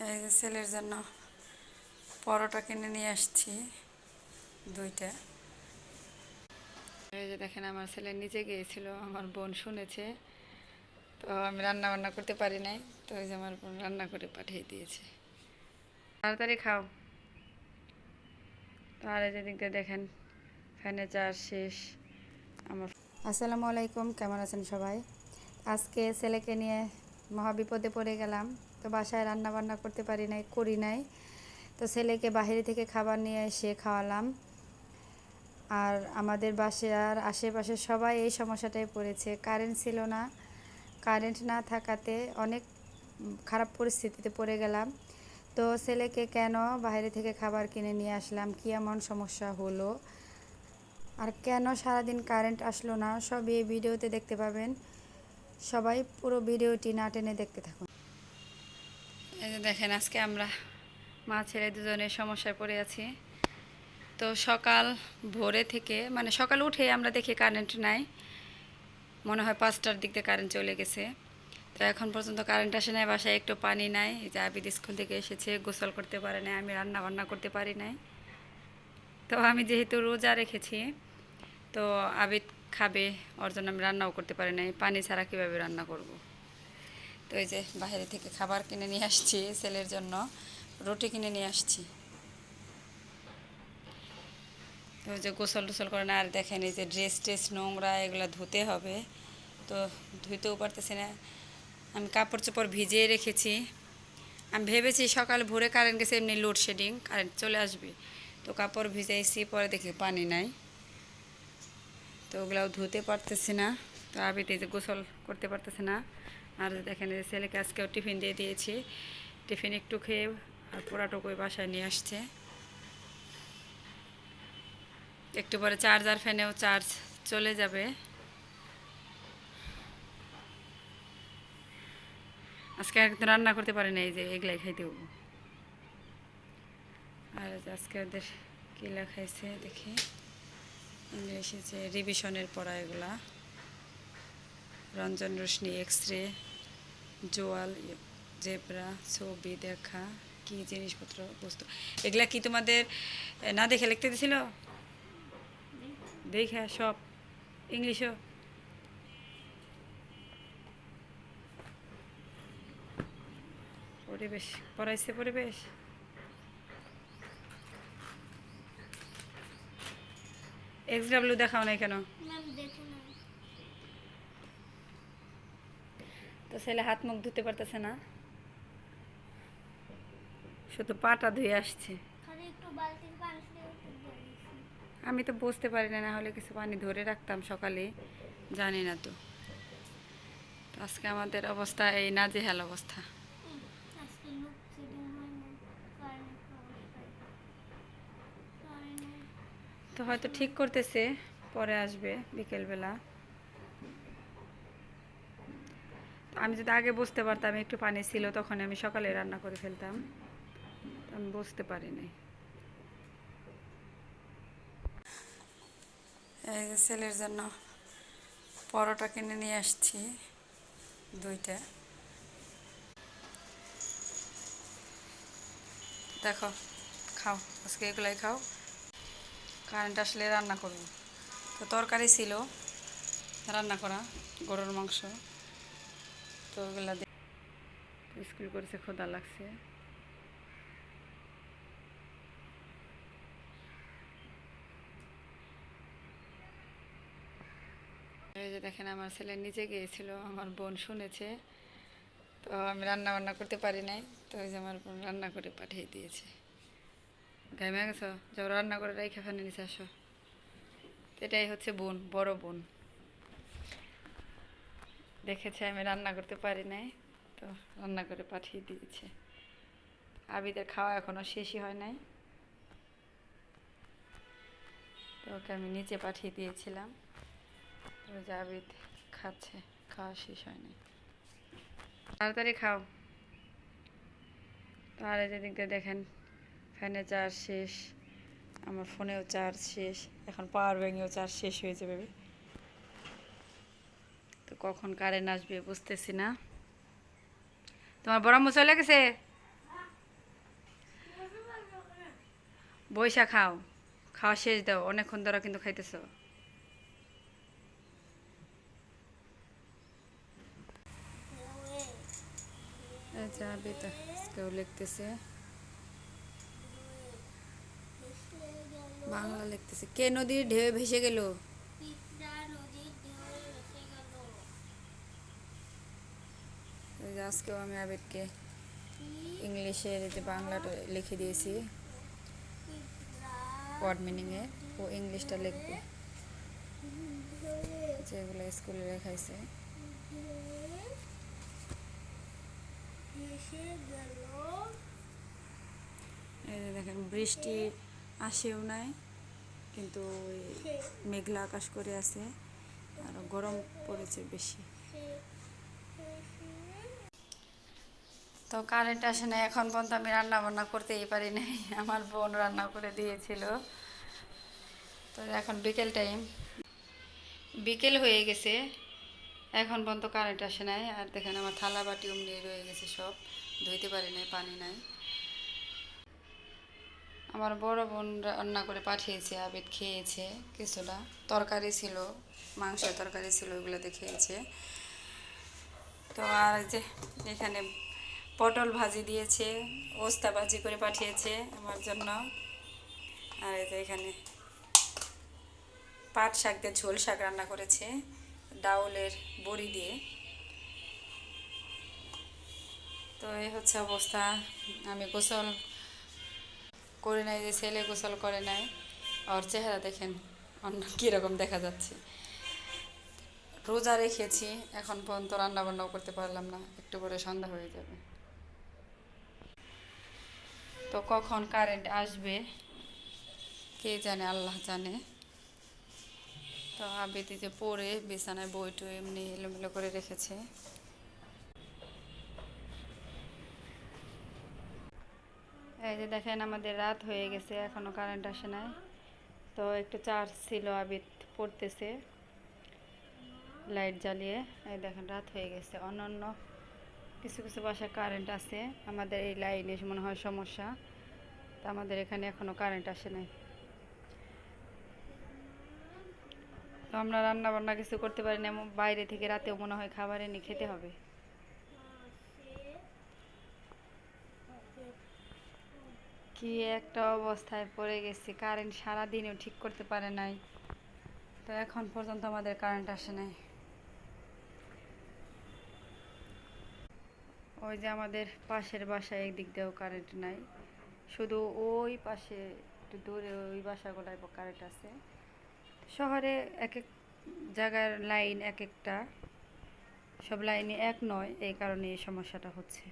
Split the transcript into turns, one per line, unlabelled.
এই যে ছেলের জন্য পরোটা কিনে নিয়ে আসছি দুইটা। এই যে দেখেন আমার ছেলে নিচে গিয়েছিল, আমার বোন শুনেছে, তো আমি রান্না বান্না করতে পারি নাই, তো ওই যে আমার বোন রান্না করে পাঠিয়ে দিয়েছে। তাড়াতাড়ি খাও। তো আর এই যে দিক দিয়ে দেখেন ফ্যানে চার্জ শেষ আমার। আসসালামু আলাইকুম, কেমন আছেন সবাই? আজকে ছেলেকে নিয়ে মহাবিপদে পড়ে গেলাম। তো বাসায় রান্না বান্না করতে করি নাই। তো ছেলেকে বাইরে থেকে খাবার নিয়ে এসে খাওয়ালাম। আর আমাদের বাসার আশেপাশে সবাই এই সমস্যাটায় পড়েছে, কারেন্ট ছিল না। কারেন্ট না থাকাতে অনেক খারাপ পরিস্থিতিতে পড়ে গেলাম। তো ছেলেকে কেন বাইরে থেকে খাবার কিনে নিয়ে আসলাম, কী এমন সমস্যা হলো, আর কেন সারাদিন কারেন্ট আসলো না, সব এই ভিডিওতে দেখতে পাবেন। সবাই পুরো ভিডিওটি না টেনে দেখতে থাকুন। এই যে দেখেন আজকে আমরা মা ছেলে দুজনের সমস্যায় পড়ে আছি। তো সকাল ভোরে থেকে মানে সকাল উঠে আমরা দেখি কারেন্ট নাই, মনে হয় 5টার দিক দিয়ে কারেন্ট চলে গেছে। তো এখন পর্যন্ত কারেন্ট আসে নাই, বাসায় একটু পানি নাই। এই যে আবিদ স্কুল থেকে এসেছে, গোসল করতে পারে নাই, আমি রান্না বান্না করতে পারি নাই। তো আমি যেহেতু রোজা রেখেছি, তো আবিদ খাবে, ওর জন্য আমি রান্নাও করতে পারি নাই, পানি ছাড়া কীভাবে রান্না করব। তো এই যে বাইরে থেকে খাবার কিনে নিয়ে আসছি ছেলের জন্য, রুটি কিনে নিয়ে আসছি। তো ওই যে গোসল টোসল করে না, আর দেখেন এই যে ড্রেস ট্রেস নোংরা, এগুলো ধুতে হবে, তো ধুতেও পারতেছি না। আমি কাপড় চোপড় ভিজিয়ে রেখেছি। আমি ভেবেছি সকাল ভোরে কারেন্ট গেছে, এমনি লোডশেডিং, কারেন্ট চলে আসবে, তো কাপড় ভিজাইছি, পরে দেখি পানি নাই, তো ওগুলাও ধুতে পারতেছি না। তো আবিতে যে গোসল করতে পারতেছে না। আর দেখেন এই ছেলেকে আজকেও টিফিন দিয়ে দিয়েছি, টিফিন একটু খেয়ে আর পোড়াটুকুই বাসায় নিয়ে আসছে। একটু পরে চার্জার ফ্যানেও চার্জ চলে যাবে। আজকে একদম রান্না করতে পারি না, এই যে এগুলাই খাইতে হবো। আর আজকে ওদের কী লেখাইছে দেখি, ইংলিশে যে রিভিশনের পড়া, এগুলা Ranjan Roshni, X ray, জোয়াল, zebra, ছবি দেখা, কি জিনিসপত্র বস্তু, এগুলা কি তোমাদের না দেখে লিখতে দিছিল? দেখে সব ইংলিশও। পরিবেশ পড়াইছে, পরিবেশ। এক্স ডাব্লিউ দেখাও নাই কেন? তো ছেলে হাত মুখ ধুতে পারতেছে না, শুধু পাটা ধুয়ে আসছে। আমি তো বুঝতে পারি না, না হলে কিছু পানি ধরে রাখতাম সকালে, জানি না তো। আজকে আমাদের অবস্থা এই নাজেহাল অবস্থা। তো হয়তো ঠিক করতেছে, পরে আসবে বিকেলবেলা। আমি যদি আগে বুঝতে পারতাম, একটু পানি ছিল, তখন আমি সকালে রান্না করে ফেলতাম, আমি বুঝতে পারিনি। এই যে ছেলের জন্য পরোটা কিনে নিয়ে আসছি দুইটা। দেখো, খাও, আজকে এগুলাই খাও, কারেন্ট আসলে রান্না করব। তো তরকারি ছিল রান্না করা, গরুর মাংস, তো ওগুলা স্কুল করেছে, ক্ষুধা লাগছে। এই যে দেখেন আমার ছেলে নিচে গিয়েছিল, আমার বোন শুনেছে, তো আমি রান্না বান্না করতে পারি নাই, তো ওই যে আমার বোন রান্না করে পাঠিয়ে দিয়েছে। ঘামে গেছো, যাও রান্না করে রেখে ফেলে নিচে আসো। এটাই হচ্ছে বোন, বড় বোন, দেখেছে আমি রান্না করতে পারি নাই, তো রান্না করে পাঠিয়ে দিয়েছে। আবিদের খাওয়া এখনো শেষই হয় নাই, তো ওকে আমি নিচে পাঠিয়ে দিয়েছিলাম। তো যে আবিদ খাচ্ছে, খাওয়া শেষ হয় নাই। তাড়াতাড়ি খাও। তো আর এই দিক দিয়ে দেখেন ফ্যানে চার্জ শেষ, আমার ফোনেও চার্জ শেষ, এখন পাওয়ার ব্যাঙ্কেও চার্জ শেষ হয়ে যাবে। তো কখন কারেন্ট আসবে বুঝতেছি না। তোমার বড় আম্মু চলে গেছে? বইসা খাও, খাওয়া শেষ দাও, অনেকক্ষণ ধরে কিন্তু খাইতেছো। এই যে আবিদ আজকেও লিখতেছে, বাংলা লিখতেছে। কে নদীর ঢেউ ভেসে গেল? এই যে আজকেও আমি আবিদকে ইংলিশের যে বাংলাটা লিখে দিয়েছি ওয়ার্ড মিনিংয়ে, ও ইংলিশটা লিখবে যেগুলো স্কুলে লেখাইছে। এই যে দেখেন বৃষ্টি আসেও নাই, কিন্তু ওই মেঘলা আকাশ করে আছে, আর গরম পড়েছে বেশি। তো কারেন্ট আসে না, এখন পর্যন্ত আমি রান্না বান্না করতেই পারি নাই, আমার বোন রান্না করে দিয়েছিল। তো এখন বিকেল টাইম, বিকেল হয়ে গেছে, এখন পর্যন্ত কারেন্ট আসে নাই। আর দেখেন আমার থালা বাটি অমনি রয়ে গেছে, সব ধুইতে পারি নাই, পানি নাই। আমার বড় বোন রান্না করে পাঠিয়েছে, আবিদ খেয়েছে, কিছুটা তরকারি ছিল, মাংসের তরকারি ছিল, ওগুলোতে খেয়েছে। তো আর যে এখানে পটল ভাজি দিয়েছে, ওস্তা ভাজি করে পাঠিয়েছে আমার জন্য। আর এই যে এখানে পাট শাক দিয়ে ঝোল শাক রান্না করেছে ডাউলের বড়ি দিয়ে। তো এই হচ্ছে অবস্থা। আমি গোসল করে নাই, যে ছেলে গোসল করে নাই, ওর চেহারা দেখেন অন্য কীরকম দেখা যাচ্ছে। রোজা রেখেছি, এখন পর্যন্ত রান্না বান্নাও করতে পারলাম না, একটু পরে সন্ধ্যা হয়ে যাবে। তো কখন কারেন্ট আসবে কে জানে, আল্লাহ জানে। তো আবিদ যে পরে বিছানায় বইটু এমনি এলোমেলো করে রেখেছে। এই যে দেখেন আমাদের রাত হয়ে গেছে, এখনো কারেন্ট আসে নাই। তো একটু চার্জ ছিল, আবিদ পড়তেছে লাইট জ্বালিয়ে। এই দেখেন রাত হয়ে গেছে। অন্যান্য কিছু কিছু বাসায় কারেন্ট আছে, আমাদের এই লাইনে মনে হয় সমস্যা। তো আমাদের এখানে এখনো কারেন্ট আসে নাই। তো আমরা রান্না বান্না কিছু করতে পারি না, বাইরে থেকে রাতেও মনে হয় খাবার এনে খেতে হবে। কি একটা অবস্থায় পড়ে গেছি, কারেন্ট সারাদিনও ঠিক করতে পারে নাই। তো এখন পর্যন্ত আমাদের কারেন্ট আসে নাই। ওই যে আমাদের পাশের বাসায় একদিক দিয়েও কারেন্ট নাই, শুধু ওই পাশে একটু দূরে ওই বাসাগুলোয় কারেন্ট আছে। শহরে এক এক জায়গার লাইন এক একটা, সব লাইনে এক নয়, এই কারণে এই সমস্যাটা হচ্ছে।